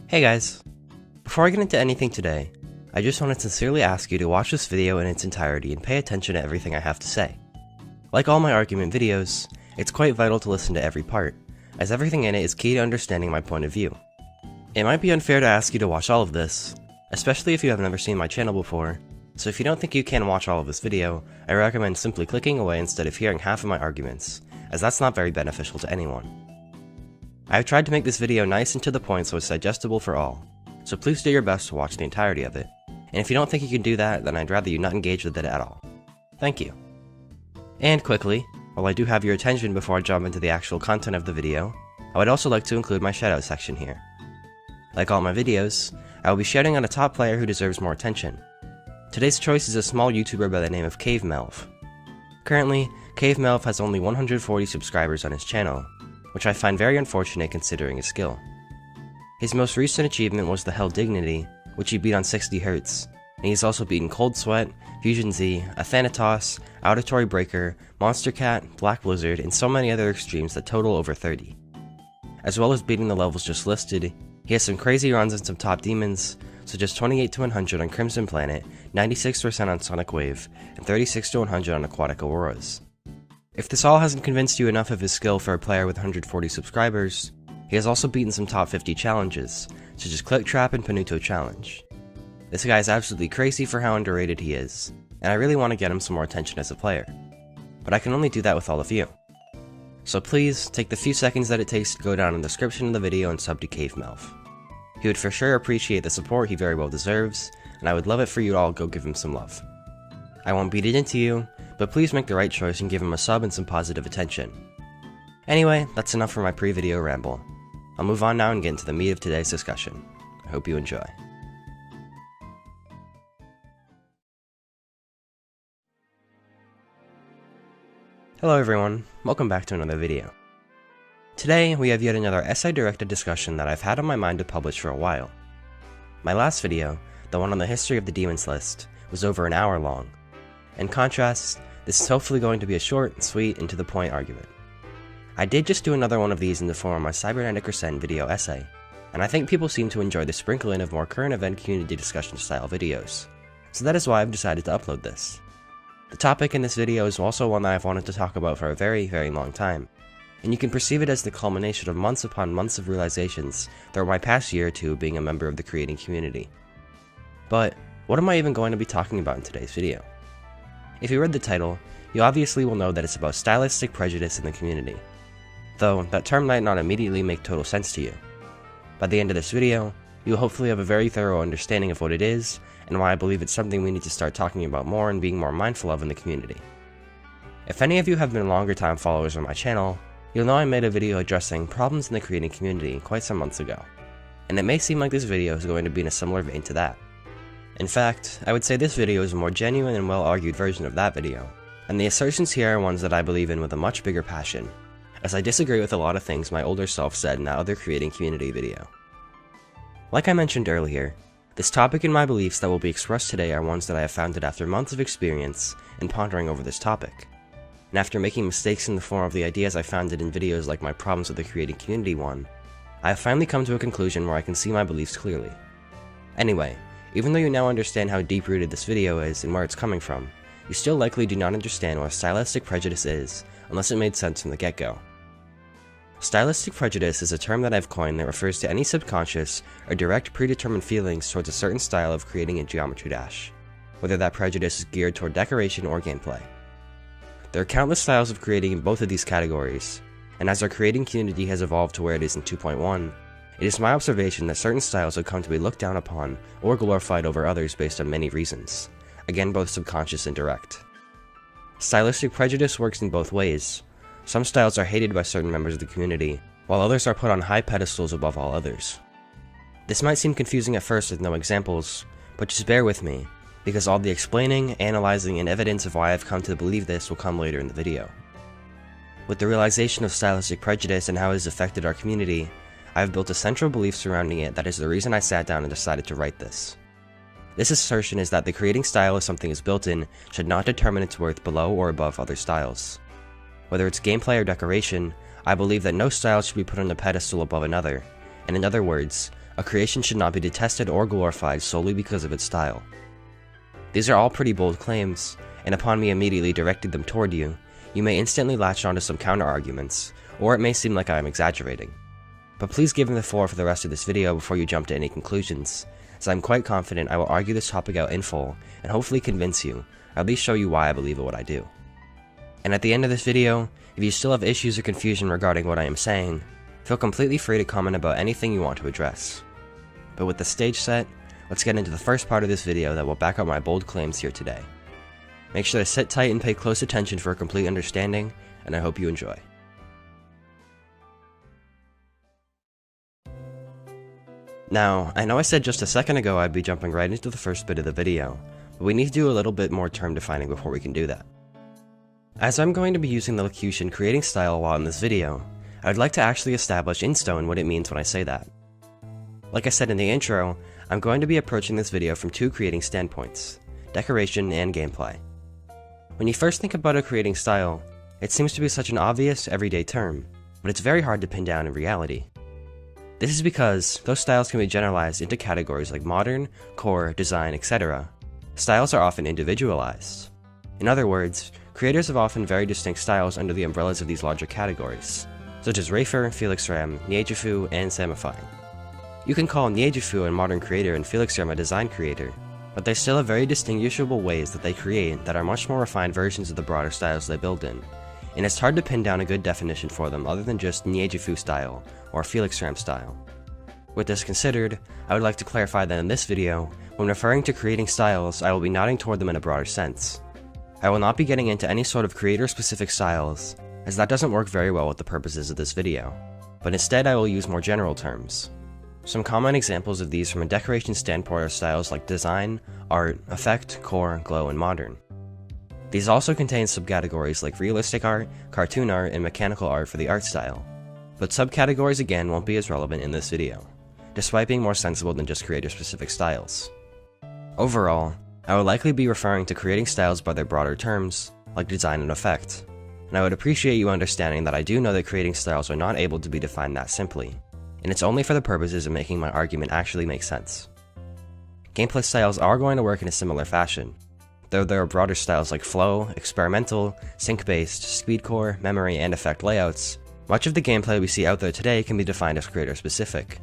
Hey guys! Before I get into anything today, I just want to sincerely ask you to watch this video in its entirety and pay attention to everything I have to say. Like all my argument videos, it's quite vital to listen to every part, as everything in it is key to understanding my point of view. It might be unfair to ask you to watch all of this, especially if you have never seen my channel before, so if you don't think you can watch all of this video, I recommend simply clicking away instead of hearing half of my arguments, as that's not very beneficial to anyone. I have tried to make this video nice and to the point so it's digestible for all, so please do your best to watch the entirety of it, and if you don't think you can do that, then I'd rather you not engage with it at all. Thank you. And quickly, while I do have your attention before I jump into the actual content of the video, I would also like to include my shoutout section here. Like all my videos, I will be shouting out a top player who deserves more attention. Today's choice is a small YouTuber by the name of CaveMelv. Currently, CaveMelv has only 140 subscribers on his channel, which I find very unfortunate considering his skill. His most recent achievement was the Hell Dignity, which he beat on 60Hz, and he has also beaten Cold Sweat, Fusion Z, Athanatos, Auditory Breaker, Monster Cat, Black Blizzard, and so many other extremes that total over 30. As well as beating the levels just listed, he has some crazy runs on some top demons, such as 28 to 100 on Crimson Planet, 96% on Sonic Wave, and 36 to 100 on Aquatic Auroras. If this all hasn't convinced you enough of his skill for a player with 140 subscribers, he has also beaten some top 50 challenges, such as Click Trap and Panuto Challenge. This guy is absolutely crazy for how underrated he is, and I really want to get him some more attention as a player. But I can only do that with all of you. So please, take the few seconds that it takes to go down in the description of the video and sub to CaveMelv. He would for sure appreciate the support he very well deserves, and I would love it for you to all go give him some love. I won't beat it into you, but please make the right choice and give him a sub and some positive attention. Anyway, that's enough for my pre-video ramble. I'll move on now and get into the meat of today's discussion. I hope you enjoy. Hello everyone, welcome back to another video. Today, we have yet another essay-directed discussion that I've had on my mind to publish for a while. My last video, the one on the history of the demons list, was over an hour long. In contrast, this is hopefully going to be a short, sweet, and to the point argument. I did just do another one of these in the form of my Cybernetic Rescent video essay, and I think people seem to enjoy the sprinkle in of more current event community discussion style videos, so that is why I've decided to upload this. The topic in this video is also one that I've wanted to talk about for a very, very long time, and you can perceive it as the culmination of months upon months of realizations throughout my past year or two being a member of the creating community. But, what am I even going to be talking about in today's video? If you read the title, you obviously will know that it's about stylistic prejudice in the community, though that term might not immediately make total sense to you. By the end of this video, you will hopefully have a very thorough understanding of what it is, and why I believe it's something we need to start talking about more and being more mindful of in the community. If any of you have been longer time followers on my channel, you'll know I made a video addressing problems in the creating community quite some months ago, and it may seem like this video is going to be in a similar vein to that. In fact, I would say this video is a more genuine and well-argued version of that video, and the assertions here are ones that I believe in with a much bigger passion, as I disagree with a lot of things my older self said in that other creating community video. Like I mentioned earlier, this topic and my beliefs that will be expressed today are ones that I have founded after months of experience and pondering over this topic. And after making mistakes in the form of the ideas I founded in videos like my Problems with the Creating Community one, I have finally come to a conclusion where I can see my beliefs clearly. Anyway, even though you now understand how deep-rooted this video is and where it's coming from, you still likely do not understand what stylistic prejudice is, unless it made sense from the get-go. Stylistic prejudice is a term that I've coined that refers to any subconscious or direct predetermined feelings towards a certain style of creating in Geometry Dash, whether that prejudice is geared toward decoration or gameplay. There are countless styles of creating in both of these categories, and as our creating community has evolved to where it is in 2.1, it is my observation that certain styles have come to be looked down upon or glorified over others based on many reasons, again both subconscious and direct. Stylistic prejudice works in both ways. Some styles are hated by certain members of the community, while others are put on high pedestals above all others. This might seem confusing at first with no examples, but just bear with me, because all the explaining, analyzing, and evidence of why I've come to believe this will come later in the video. With the realization of stylistic prejudice and how it has affected our community, I have built a central belief surrounding it that is the reason I sat down and decided to write this. This assertion is that the creating style of something is built in should not determine its worth below or above other styles. Whether it's gameplay or decoration, I believe that no style should be put on a pedestal above another, and in other words, a creation should not be detested or glorified solely because of its style. These are all pretty bold claims, and upon me immediately directing them toward you, you may instantly latch onto some counter-arguments, or it may seem like I am exaggerating. But please give me the floor for the rest of this video before you jump to any conclusions, as I'm quite confident I will argue this topic out in full, and hopefully convince you, or at least show you why I believe in what I do. And at the end of this video, if you still have issues or confusion regarding what I am saying, feel completely free to comment about anything you want to address. But with the stage set, let's get into the first part of this video that will back up my bold claims here today. Make sure to sit tight and pay close attention for a complete understanding, and I hope you enjoy. Now, I know I said just a second ago I'd be jumping right into the first bit of the video, but we need to do a little bit more term defining before we can do that. As I'm going to be using the locution creating style a lot in this video, I would like to actually establish in stone what it means when I say that. Like I said in the intro, I'm going to be approaching this video from two creating standpoints, decoration and gameplay. When you first think about a creating style, it seems to be such an obvious, everyday term, but it's very hard to pin down in reality. This is because those styles can be generalized into categories like modern, core, design, etc. Styles are often individualized. In other words, creators have often very distinct styles under the umbrellas of these larger categories, such as Rafer, Felix Ram, Niejifu, and Samifying. You can call Niejifu a modern creator and Felix Ram a design creator, but they still have very distinguishable ways that they create that are much more refined versions of the broader styles they build in, and it's hard to pin down a good definition for them other than just Niejifu style or Felix Ram style. With this considered, I would like to clarify that in this video, when referring to creating styles, I will be nodding toward them in a broader sense. I will not be getting into any sort of creator-specific styles, as that doesn't work very well with the purposes of this video, but instead I will use more general terms. Some common examples of these from a decoration standpoint are styles like design, art, effect, core, glow, and modern. These also contain subcategories like realistic art, cartoon art, and mechanical art for the art style, but subcategories again won't be as relevant in this video, despite being more sensible than just creator-specific styles. Overall, I would likely be referring to creating styles by their broader terms, like design and effect, and I would appreciate you understanding that I do know that creating styles are not able to be defined that simply, and it's only for the purposes of making my argument actually make sense. Gameplay styles are going to work in a similar fashion, though there are broader styles like flow, experimental, sync-based, speedcore, memory, and effect layouts. Much of the gameplay we see out there today can be defined as creator-specific.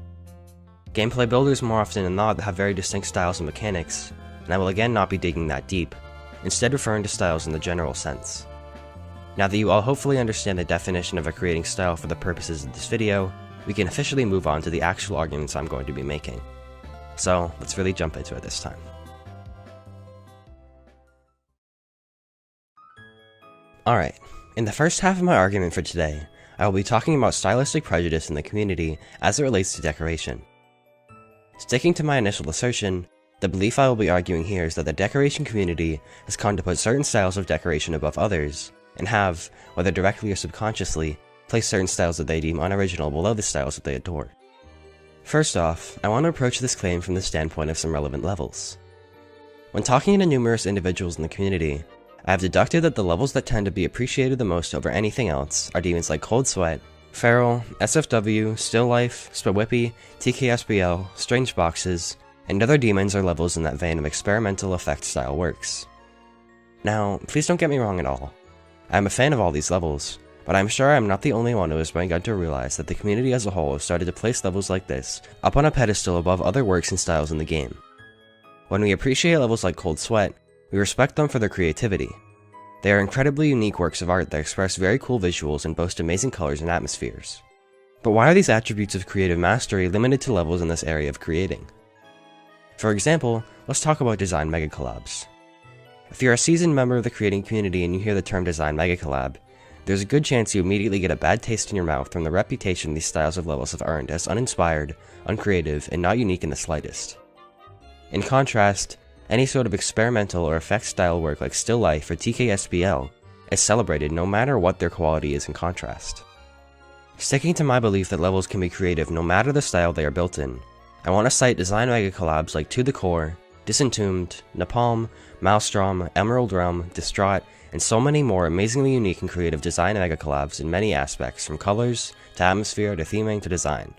Gameplay builders more often than not have very distinct styles and mechanics, and I will again not be digging that deep, instead referring to styles in the general sense. Now that you all hopefully understand the definition of a creating style for the purposes of this video, we can officially move on to the actual arguments I'm going to be making. So, let's really jump into it this time. Alright, in the first half of my argument for today, I will be talking about stylistic prejudice in the community as it relates to decoration. Sticking to my initial assertion, the belief I will be arguing here is that the decoration community has come to put certain styles of decoration above others, and have, whether directly or subconsciously, place certain styles that they deem unoriginal below the styles that they adore. First off, I want to approach this claim from the standpoint of some relevant levels. When talking to numerous individuals in the community, I have deducted that the levels that tend to be appreciated the most over anything else are demons like Cold Sweat, Feral, SFW, Still Life, Spawhippy, TKSBL, Strange Boxes, and other demons are levels in that vein of experimental effect style works. Now, please don't get me wrong at all. I am a fan of all these levels, but I'm sure I am not the only one who has begun to realize that the community as a whole has started to place levels like this up on a pedestal above other works and styles in the game. When we appreciate levels like Cold Sweat, we respect them for their creativity. They are incredibly unique works of art that express very cool visuals and boast amazing colors and atmospheres. But why are these attributes of creative mastery limited to levels in this area of creating? For example, let's talk about design mega collabs. If you're a seasoned member of the creating community and you hear the term design mega collab, there's a good chance you immediately get a bad taste in your mouth from the reputation these styles of levels have earned as uninspired, uncreative, and not unique in the slightest. In contrast, any sort of experimental or effect style work like Still Life or TKSBL is celebrated no matter what their quality is in contrast. Sticking to my belief that levels can be creative no matter the style they are built in, I want to cite design mega collabs like To The Core, Disentombed, Napalm, Maelstrom, Emerald Realm, Distraught, and so many more amazingly unique and creative design mega collabs in many aspects, from colors, to atmosphere, to theming, to design.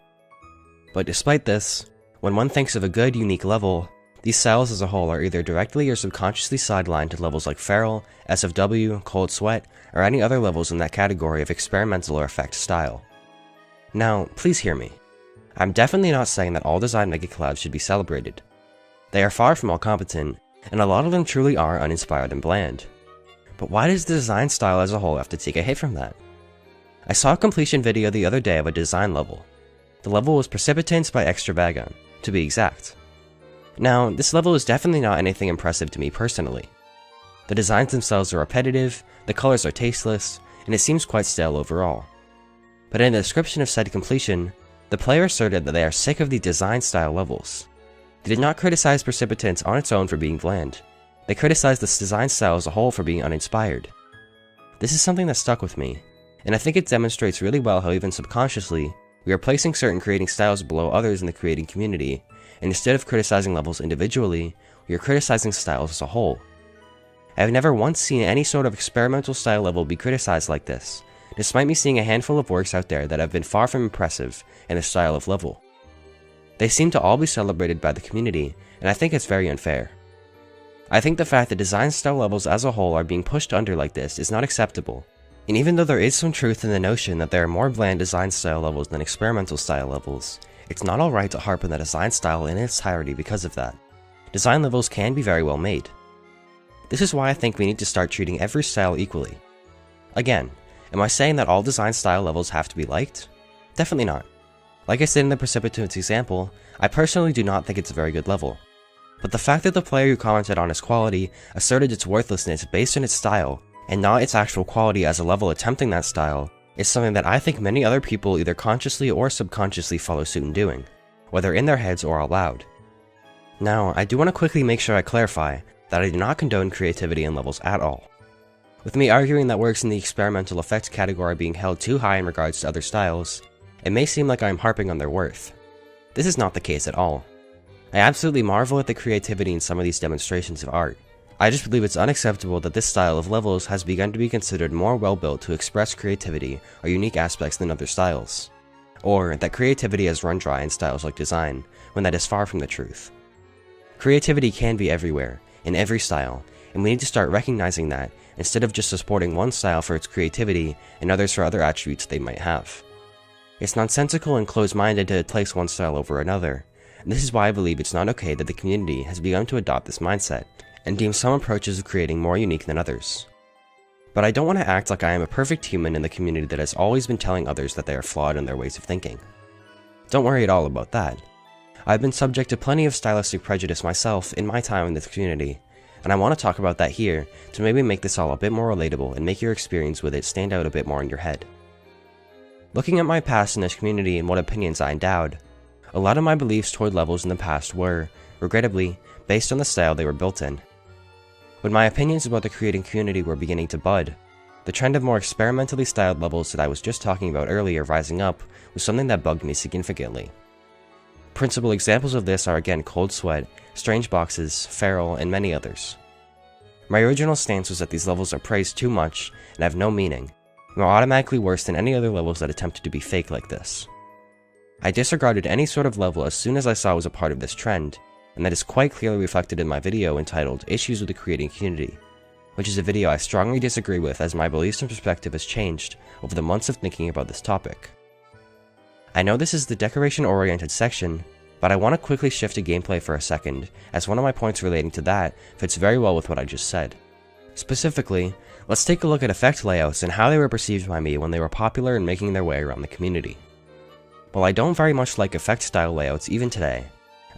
But despite this, When one thinks of a good, unique level, these styles as a whole are either directly or subconsciously sidelined to levels like Feral, SFW, Cold Sweat, or any other levels in that category of experimental or effect style. Now, please hear me. I'm definitely not saying that all design megacollabs should be celebrated. They are far from all competent, and a lot of them truly are uninspired and bland. But why does the design style as a whole have to take a hit from that? I saw a completion video the other day of a design level. The level was Precipitance by Extravagon, to be exact. Now, this level is definitely not anything impressive to me personally. The designs themselves are repetitive, the colors are tasteless, and it seems quite stale overall. But in the description of said completion, the player asserted that they are sick of the design style levels. They did not criticize Precipitance on its own for being bland. They criticized this design style as a whole for being uninspired. This is something that stuck with me, and I think it demonstrates really well how even subconsciously, we are placing certain creating styles below others in the creating community, and instead of criticizing levels individually, we are criticizing styles as a whole. I have never once seen any sort of experimental style level be criticized like this, despite me seeing a handful of works out there that have been far from impressive in the style of level. They seem to all be celebrated by the community, and I think it's very unfair. I think the fact that design style levels as a whole are being pushed under like this is not acceptable, and even though there is some truth in the notion that there are more bland design style levels than experimental style levels, it's not alright to harp on the design style in its entirety because of that. Design levels can be very well made. This is why I think we need to start treating every style equally. Again, am I saying that all design style levels have to be liked? Definitely not. Like I said in the Precipitance example, I personally do not think it's a very good level. But the fact that the player who commented on its quality asserted its worthlessness based on its style, and not its actual quality as a level attempting that style, is something that I think many other people either consciously or subconsciously follow suit in doing, whether in their heads or aloud. Now, I do want to quickly make sure I clarify that I do not condone creativity in levels at all. With me arguing that works in the experimental effects category being held too high in regards to other styles, it may seem like I am harping on their worth. This is not the case at all. I absolutely marvel at the creativity in some of these demonstrations of art. I just believe it's unacceptable that this style of levels has begun to be considered more well-built to express creativity or unique aspects than other styles. Or that creativity has run dry in styles like design, when that is far from the truth. Creativity can be everywhere, in every style, and we need to start recognizing that instead of just supporting one style for its creativity and others for other attributes they might have. It's nonsensical and closed-minded to place one style over another, and this is why I believe it's not okay that the community has begun to adopt this mindset, and deem some approaches of creating more unique than others. But I don't want to act like I am a perfect human in the community that has always been telling others that they are flawed in their ways of thinking. Don't worry at all about that. I've been subject to plenty of stylistic prejudice myself in my time in this community, and I want to talk about that here to maybe make this all a bit more relatable and make your experience with it stand out a bit more in your head. Looking at my past in this community and what opinions I endowed, a lot of my beliefs toward levels in the past were, regrettably, based on the style they were built in. When my opinions about the creating community were beginning to bud, the trend of more experimentally styled levels that I was just talking about earlier rising up was something that bugged me significantly. Principal examples of this are again Cold Sweat, Strange Boxes, Feral, and many others. My original stance was that these levels are praised too much and have no meaning, and are automatically worse than any other levels that attempted to be fake like this. I disregarded any sort of level as soon as I saw it was a part of this trend, and that is quite clearly reflected in my video entitled Issues with the Creating Community, which is a video I strongly disagree with as my beliefs and perspective has changed over the months of thinking about this topic. I know this is the decoration-oriented section, but I want to quickly shift to gameplay for a second, as one of my points relating to that fits very well with what I just said. Specifically, let's take a look at effect layouts and how they were perceived by me when they were popular and making their way around the community. While I don't very much like effect style layouts even today,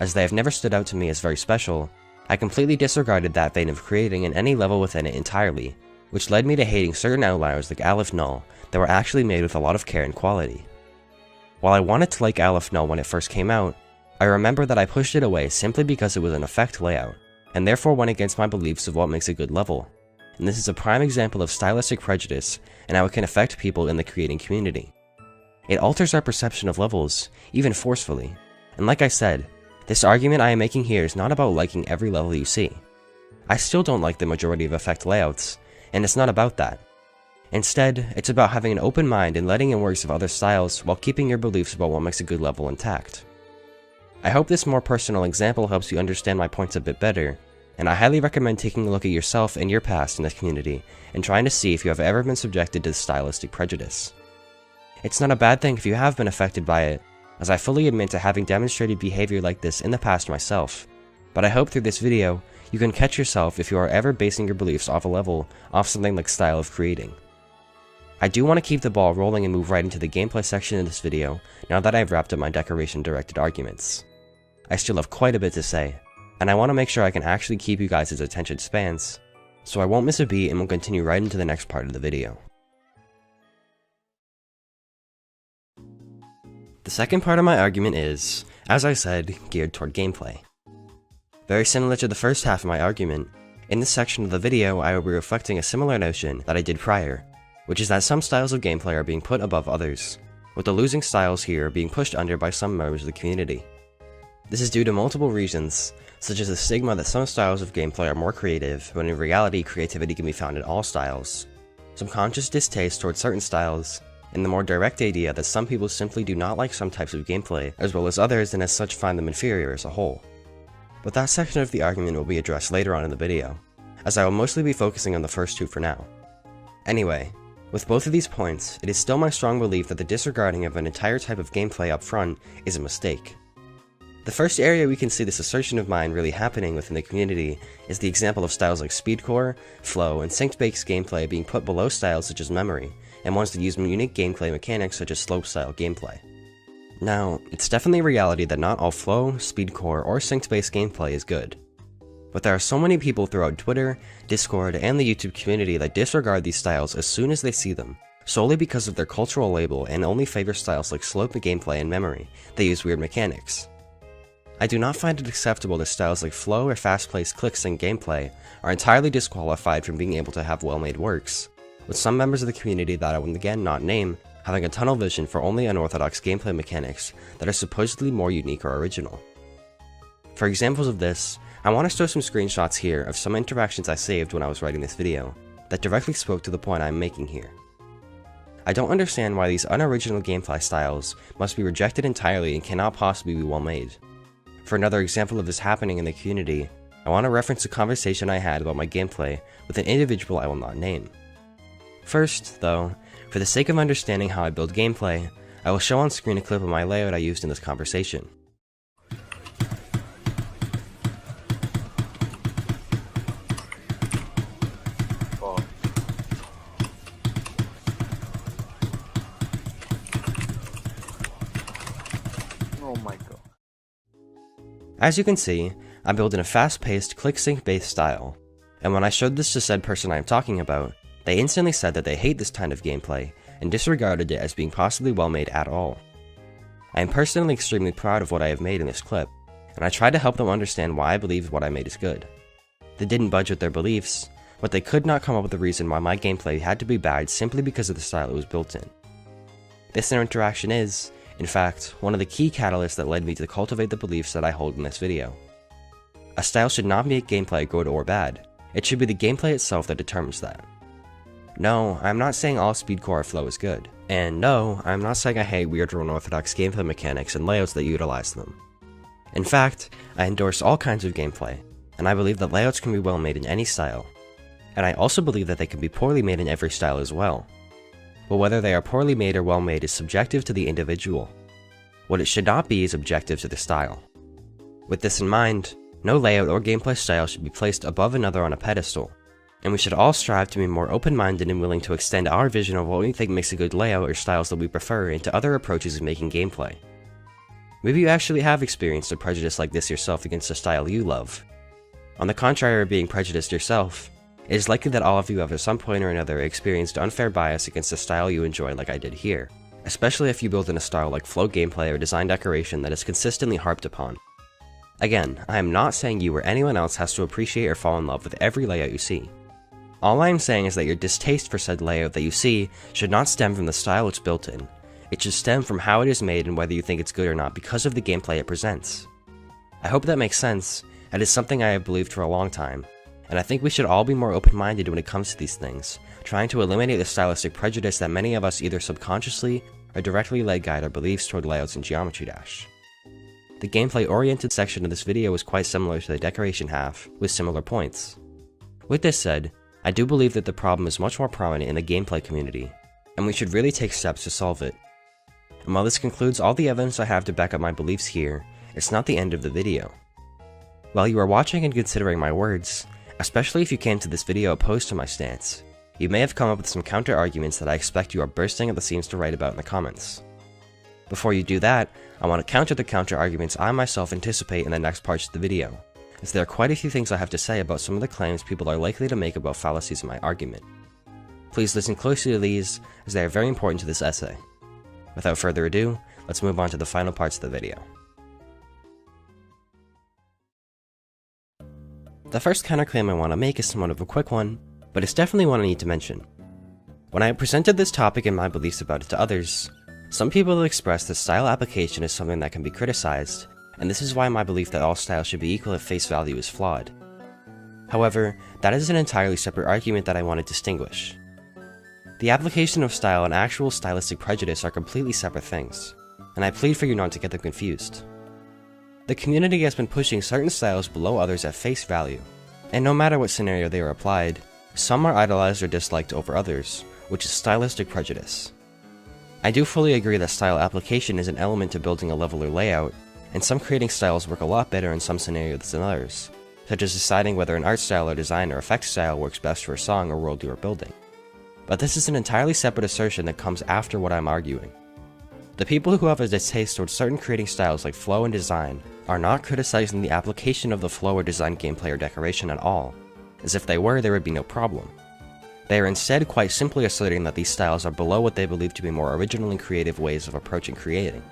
as they have never stood out to me as very special, I completely disregarded that vein of creating in any level within it entirely, which led me to hating certain outliers like Aleph Null that were actually made with a lot of care and quality. While I wanted to like Aleph Null when it first came out, I remember that I pushed it away simply because it was an effect layout, and therefore went against my beliefs of what makes a good level, and this is a prime example of stylistic prejudice and how it can affect people in the creating community. It alters our perception of levels, even forcefully, and like I said, this argument I am making here is not about liking every level you see. I still don't like the majority of effect layouts, and it's not about that. Instead, it's about having an open mind and letting in works of other styles while keeping your beliefs about what makes a good level intact. I hope this more personal example helps you understand my points a bit better, and I highly recommend taking a look at yourself and your past in this community and trying to see if you have ever been subjected to stylistic prejudice. It's not a bad thing if you have been affected by it, as I fully admit to having demonstrated behavior like this in the past myself, but I hope through this video you can catch yourself if you are ever basing your beliefs off a level off something like style of creating. I do want to keep the ball rolling and move right into the gameplay section of this video now that I've wrapped up my decoration directed arguments. I still have quite a bit to say, and I want to make sure I can actually keep you guys' attention spans, so I won't miss a beat and will continue right into the next part of the video. The second part of my argument is, as I said, geared toward gameplay. Very similar to the first half of my argument, in this section of the video I will be reflecting a similar notion that I did prior, which is that some styles of gameplay are being put above others, with the losing styles here being pushed under by some members of the community. This is due to multiple reasons, such as the stigma that some styles of gameplay are more creative, when in reality creativity can be found in all styles, some conscious distaste towards certain styles, and the more direct idea that some people simply do not like some types of gameplay, as well as others, and as such find them inferior as a whole. But that section of the argument will be addressed later on in the video, as I will mostly be focusing on the first two for now. Anyway, with both of these points, it is still my strong belief that the disregarding of an entire type of gameplay up front is a mistake. The first area we can see this assertion of mine really happening within the community is the example of styles like speedcore, flow, and synced-based gameplay being put below styles such as memory, and ones that use unique gameplay mechanics such as slope-style gameplay. Now, it's definitely a reality that not all flow, speedcore, or synced-based gameplay is good. But there are so many people throughout Twitter, Discord, and the YouTube community that disregard these styles as soon as they see them, solely because of their cultural label and only favor styles like slope gameplay and memory that use weird mechanics. I do not find it acceptable that styles like flow or fast-paced click-sync gameplay are entirely disqualified from being able to have well-made works, with some members of the community that I will again not name having a tunnel vision for only unorthodox gameplay mechanics that are supposedly more unique or original. For examples of this, I want to show some screenshots here of some interactions I saved when I was writing this video that directly spoke to the point I'm making here. I don't understand why these unoriginal gameplay styles must be rejected entirely and cannot possibly be well made. For another example of this happening in the community, I want to reference a conversation I had about my gameplay with an individual I will not name. First, though, for the sake of understanding how I build gameplay, I will show on screen a clip of my layout I used in this conversation. As you can see, I'm building a fast-paced, click-sync-based style, and when I showed this to said person I am talking about, they instantly said that they hate this kind of gameplay, and disregarded it as being possibly well-made at all. I am personally extremely proud of what I have made in this clip, and I tried to help them understand why I believe what I made is good. They didn't budge with their beliefs, but they could not come up with a reason why my gameplay had to be bad simply because of the style it was built in. This interaction is, in fact, one of the key catalysts that led me to cultivate the beliefs that I hold in this video. A style should not make gameplay good or bad, it should be the gameplay itself that determines that. No, I'm not saying all speedcore or flow is good, and no, I'm not saying I hate weird or unorthodox gameplay mechanics and layouts that utilize them. In fact, I endorse all kinds of gameplay, and I believe that layouts can be well made in any style, and I also believe that they can be poorly made in every style as well. But whether they are poorly made or well made is subjective to the individual. What it should not be is objective to the style. With this in mind, no layout or gameplay style should be placed above another on a pedestal, and we should all strive to be more open-minded and willing to extend our vision of what we think makes a good layout or styles that we prefer into other approaches of making gameplay. Maybe you actually have experienced a prejudice like this yourself against a style you love. On the contrary of being prejudiced yourself, it is likely that all of you have at some point or another experienced unfair bias against a style you enjoy like I did here, especially if you build in a style like flow gameplay or design decoration that is consistently harped upon. Again, I am not saying you or anyone else has to appreciate or fall in love with every layout you see. All I am saying is that your distaste for said layout that you see should not stem from the style it's built in. It should stem from how it is made and whether you think it's good or not because of the gameplay it presents. I hope that makes sense, and is something I have believed for a long time, and I think we should all be more open-minded when it comes to these things, trying to eliminate the stylistic prejudice that many of us either subconsciously or directly guide our beliefs toward layouts in Geometry Dash. The gameplay-oriented section of this video is quite similar to the decoration half, with similar points. With this said, I do believe that the problem is much more prominent in the gameplay community, and we should really take steps to solve it. And while this concludes all the evidence I have to back up my beliefs here, it's not the end of the video. While you are watching and considering my words, especially if you came to this video opposed to my stance, you may have come up with some counter-arguments that I expect you are bursting at the seams to write about in the comments. Before you do that, I want to counter the counter-arguments I myself anticipate in the next parts of the video, as there are quite a few things I have to say about some of the claims people are likely to make about fallacies in my argument. Please listen closely to these, as they are very important to this essay. Without further ado, let's move on to the final parts of the video. The first counterclaim I want to make is somewhat of a quick one, but it's definitely one I need to mention. When I presented this topic and my beliefs about it to others, some people have expressed that style application is something that can be criticized, and this is why my belief that all styles should be equal at face value is flawed. However, that is an entirely separate argument that I want to distinguish. The application of style and actual stylistic prejudice are completely separate things, and I plead for you not to get them confused. The community has been pushing certain styles below others at face value, and no matter what scenario they are applied, some are idolized or disliked over others, which is stylistic prejudice. I do fully agree that style application is an element to building a level or layout, and some creating styles work a lot better in some scenarios than others, such as deciding whether an art style or design or effect style works best for a song or world you are building. But this is an entirely separate assertion that comes after what I'm arguing. The people who have a distaste towards certain creating styles like flow and design are not criticizing the application of the flow or design gameplay or decoration at all, as if they were, there would be no problem. They are instead quite simply asserting that these styles are below what they believe to be more original and creative ways of approaching creating.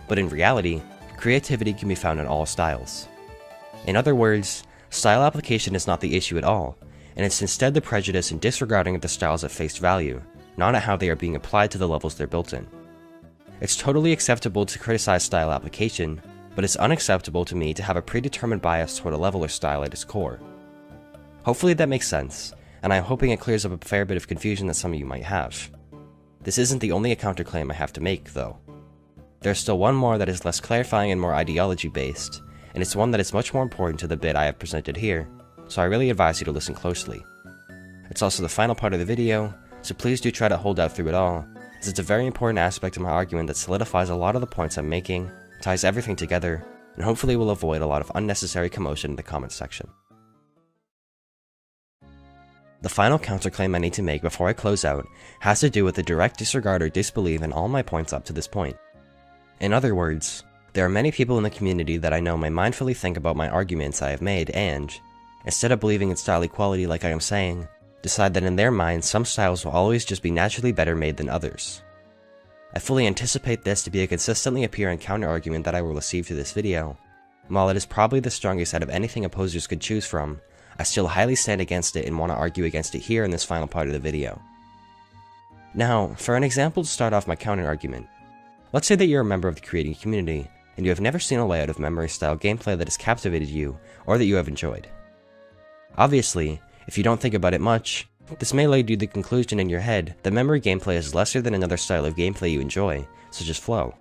But in reality, creativity can be found in all styles. In other words, style application is not the issue at all, and it's instead the prejudice and disregarding of the styles at face value, not at how they are being applied to the levels they're built in. It's totally acceptable to criticize style application, but it's unacceptable to me to have a predetermined bias toward a level or style at its core. Hopefully that makes sense, and I'm hoping it clears up a fair bit of confusion that some of you might have. This isn't the only counterclaim I have to make, though. There's still one more that is less clarifying and more ideology-based, and it's one that is much more important to the bit I have presented here, so I really advise you to listen closely. It's also the final part of the video, so please do try to hold out through it all, as it's a very important aspect of my argument that solidifies a lot of the points I'm making, ties everything together, and hopefully will avoid a lot of unnecessary commotion in the comments section. The final counterclaim I need to make before I close out has to do with the direct disregard or disbelief in all my points up to this point. In other words, there are many people in the community that I know may mindfully think about my arguments I have made and, instead of believing in style equality like I am saying, decide that in their minds some styles will always just be naturally better made than others. I fully anticipate this to be a consistently appearing counter-argument that I will receive to this video, and while it is probably the strongest out of anything opposers could choose from, I still highly stand against it and want to argue against it here in this final part of the video. Now, for an example to start off my counter-argument, let's say that you're a member of the creating community, and you have never seen a layout of memory-style gameplay that has captivated you, or that you have enjoyed. Obviously, if you don't think about it much, this may lead you to the conclusion in your head that memory gameplay is lesser than another style of gameplay you enjoy, such as flow.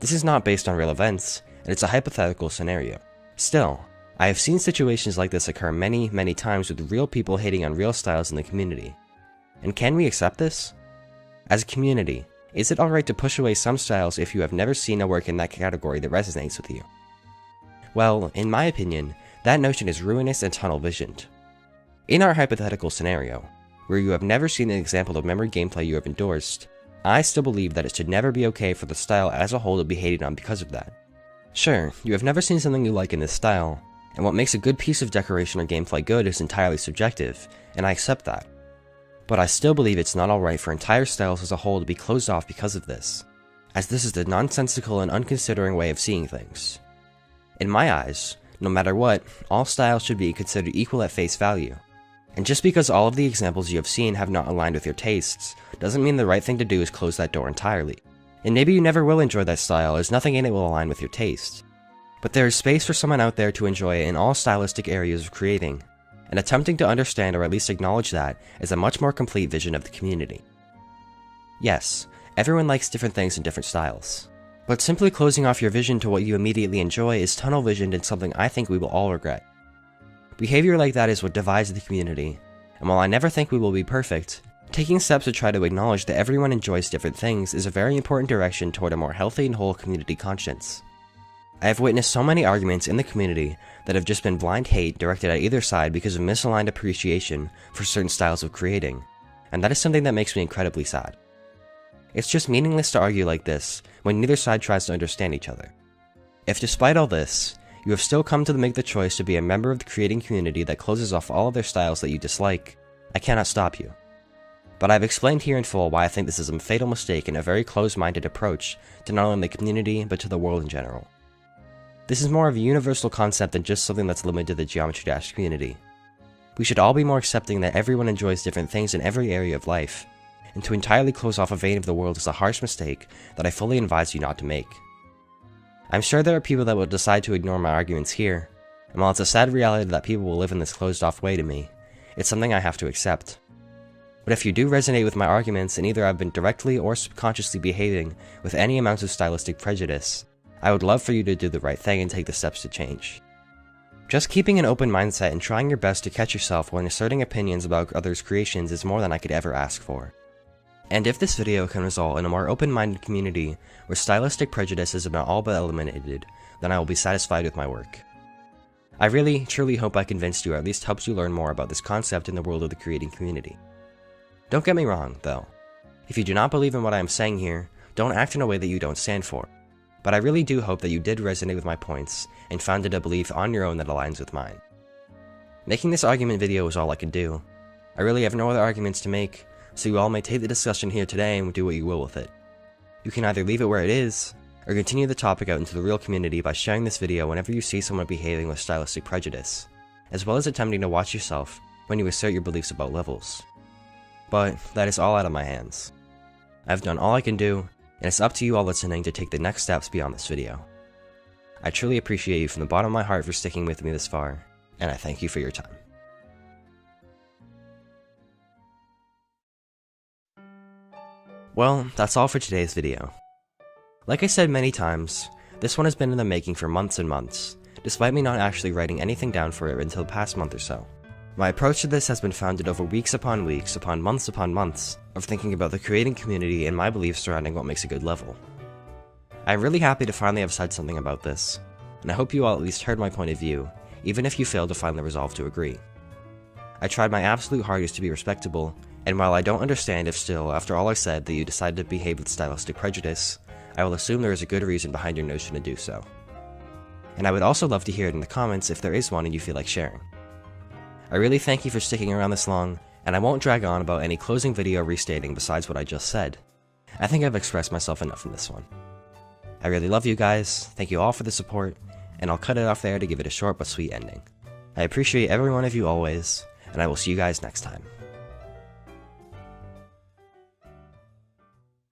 This is not based on real events, and it's a hypothetical scenario. Still, I have seen situations like this occur many, many times with real people hating on real styles in the community. And can we accept this? As a community, is it alright to push away some styles if you have never seen a work in that category that resonates with you? Well, in my opinion, that notion is ruinous and tunnel-visioned. In our hypothetical scenario, where you have never seen an example of memory gameplay you have endorsed, I still believe that it should never be okay for the style as a whole to be hated on because of that. Sure, you have never seen something you like in this style, and what makes a good piece of decoration or gameplay good is entirely subjective, and I accept that. But I still believe it's not alright for entire styles as a whole to be closed off because of this, as this is the nonsensical and unconsidering way of seeing things. In my eyes, no matter what, all styles should be considered equal at face value. And just because all of the examples you have seen have not aligned with your tastes, doesn't mean the right thing to do is close that door entirely. And maybe you never will enjoy that style, as nothing in it will align with your taste. But there is space for someone out there to enjoy it in all stylistic areas of creating, and attempting to understand or at least acknowledge that is a much more complete vision of the community. Yes, everyone likes different things in different styles. But simply closing off your vision to what you immediately enjoy is tunnel visioned and something I think we will all regret. Behavior like that is what divides the community, and while I never think we will be perfect, taking steps to try to acknowledge that everyone enjoys different things is a very important direction toward a more healthy and whole community conscience. I have witnessed so many arguments in the community that have just been blind hate directed at either side because of misaligned appreciation for certain styles of creating, and that is something that makes me incredibly sad. It's just meaningless to argue like this when neither side tries to understand each other. If despite all this, you have still come to make the choice to be a member of the creating community that closes off all of their styles that you dislike, I cannot stop you. But I've explained here in full why I think this is a fatal mistake and a very closed-minded approach to not only the community, but to the world in general. This is more of a universal concept than just something that's limited to the Geometry Dash community. We should all be more accepting that everyone enjoys different things in every area of life, and to entirely close off a vein of the world is a harsh mistake that I fully advise you not to make. I'm sure there are people that will decide to ignore my arguments here, and while it's a sad reality that people will live in this closed-off way to me, it's something I have to accept. But if you do resonate with my arguments and either I've been directly or subconsciously behaving with any amount of stylistic prejudice, I would love for you to do the right thing and take the steps to change. Just keeping an open mindset and trying your best to catch yourself when asserting opinions about others' creations is more than I could ever ask for. And if this video can result in a more open-minded community where stylistic prejudice is about all but eliminated, then I will be satisfied with my work. I really, truly hope I convinced you or at least helped you learn more about this concept in the world of the creating community. Don't get me wrong, though. If you do not believe in what I am saying here, don't act in a way that you don't stand for. But I really do hope that you did resonate with my points and founded a belief on your own that aligns with mine. Making this argument video is all I can do. I really have no other arguments to make, so you all may take the discussion here today and do what you will with it. You can either leave it where it is, or continue the topic out into the real community by sharing this video whenever you see someone behaving with stylistic prejudice, as well as attempting to watch yourself when you assert your beliefs about levels. But that is all out of my hands. I've done all I can do, and it's up to you all listening to take the next steps beyond this video. I truly appreciate you from the bottom of my heart for sticking with me this far, and I thank you for your time. Well, that's all for today's video. Like I said many times, this one has been in the making for months and months, despite me not actually writing anything down for it until the past month or so. My approach to this has been founded over weeks upon months of thinking about the creating community and my beliefs surrounding what makes a good level. I'm really happy to finally have said something about this, and I hope you all at least heard my point of view, even if you failed to find the resolve to agree. I tried my absolute hardest to be respectable, and while I don't understand if still, after all I said, that you decided to behave with stylistic prejudice, I will assume there is a good reason behind your notion to do so. And I would also love to hear it in the comments if there is one and you feel like sharing. I really thank you for sticking around this long, and I won't drag on about any closing video restating besides what I just said. I think I've expressed myself enough in this one. I really love you guys, thank you all for the support, and I'll cut it off there to give it a short but sweet ending. I appreciate every one of you always, and I will see you guys next time.